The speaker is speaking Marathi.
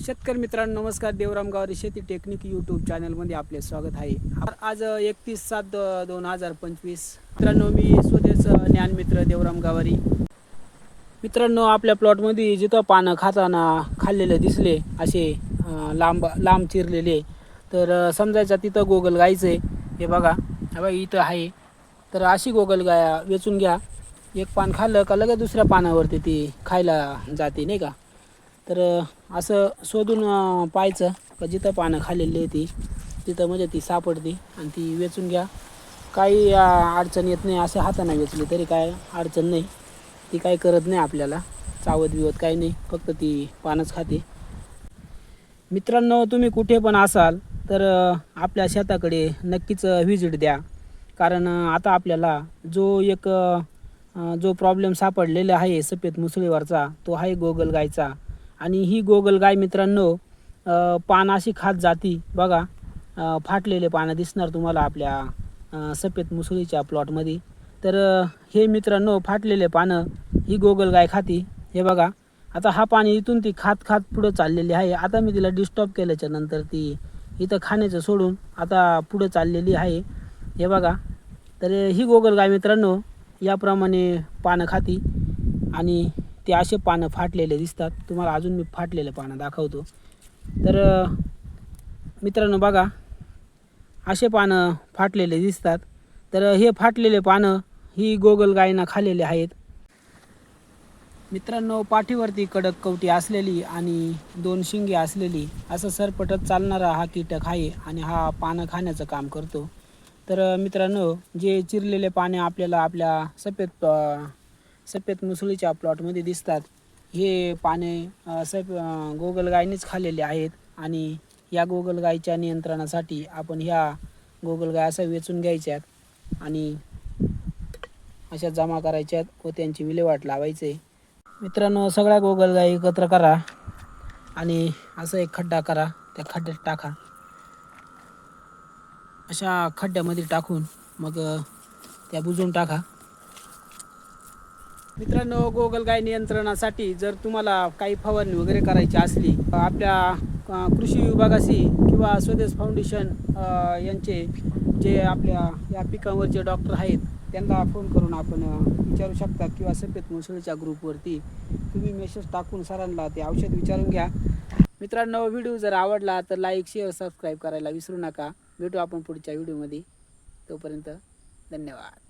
शेतकरी मित्रांनो नमस्कार. देवराम गावरी शेती टेक्निक यूट्यूब चॅनलमध्ये आपले स्वागत आहे. आज 31/7/2025. मित्रांनो मी स्वदेश ज्ञानमित्र देवराम गावरी. मित्रांनो आपल्या प्लॉटमध्ये जिथं पानं खाल्लेले दिसले असे लांब लांब चिरलेले तर समजायचं तिथं गोगलगायचं आहे. हे बघा इथं आहे. तर अशी गोगलगाय वेचून घ्या. एक पान खाल्लं का लगेच दुसऱ्या पानावरती ती खायला जाते नाही का. तर असं शोधून पाहायचं का जिथं पानं खाल्लेली आहे तिथं म्हणजे ती सापडते आणि ती वेचून घ्या. काही अडचण येत नाही. असं हाताने वेचली तरी काय अडचण नाही. ती काही करत नाही आपल्याला चावत बिवत काही नाही, फक्त ती पानच खाते. मित्रांनो तुम्ही कुठे पण असाल तर आपल्या शेताकडे नक्कीच व्हिजिट द्या. कारण आता आपल्याला जो प्रॉब्लेम सापडलेला आहे सफेद मुसळीवरचा तो आहे गोगलगायचा. आणि ही गोगलगाय मित्रांनो पान अशी खात जाती बघा. फाटलेले पानं दिसणार तुम्हाला आपल्या सफेद मुसळीच्या प्लॉटमध्ये. तर हे मित्रांनो फाटलेले पानं ही गोगलगाय खाती. हे बघा आता हा पाणी इथून ती खात खात पुढं चाललेली आहे. आता मी तिला डिस्टर्ब केल्याच्या नंतर ती इथं खाण्याचं सोडून आता पुढं चाललेली आहे. हे बघा तर ही गोगलगाय मित्रांनो याप्रमाणे पानं खाती आणि ते असे पानं फाटलेले दिसतात तुम्हाला. अजून मी फाटलेले पानं दाखवतो. तर मित्रांनो बघा असे पानं फाटलेले दिसतात. तर हे फाटलेले पानं ही गोगलगायीनं खाल्लेले आहेत. मित्रांनो पाठीवरती कडक कवटी असलेली आणि 2 शिंगे असलेली असं सरपटत चालणारा हा कीटक आहे आणि हा पानं खाण्याचं काम करतो. तर मित्रांनो जे चिरलेले पाने आपल्याला आपल्या सफेद मुसळीच्या प्लॉटमध्ये दिसतात हे पाने गोगलगायीनेच खाल्लेले आहेत. आणि या गोगलगायीच्या नियंत्रणासाठी आपण ह्या गोगलगाय अशा वेचून घ्यायच्यात आणि अशा जमा करायच्यात व त्यांची विल्हेवाट लावायचे. मित्रांनो सगळ्या गोगलगायी एकत्र करा आणि असं एक खड्डा करा, त्या खड्ड्यात टाका. अशा खड्ड्यामध्ये टाकून मग त्या बुजवून टाका. मित्रांनो गोगलगाय नियंत्रणासाठी जर तुम्हाला काही फवारणी वगैरे करायची असली आपल्या कृषी विभागाशी किंवा स्वदेश फाउंडेशन यांचे जे आपल्या या पिकांवरचे डॉक्टर आहेत त्यांना फोन करून आपण विचारू शकता. किंवा सफेद मुसळीच्या ग्रुपवरती तुम्ही मेसेज टाकून सरांना ते औषध विचारून घ्या. मित्रांनो व्हिडिओ जर आवडला तर लाईक शेअर सबस्क्राईब करायला विसरू नका. भेटू आपण पुढच्या व्हिडिओमध्ये. तोपर्यंत धन्यवाद.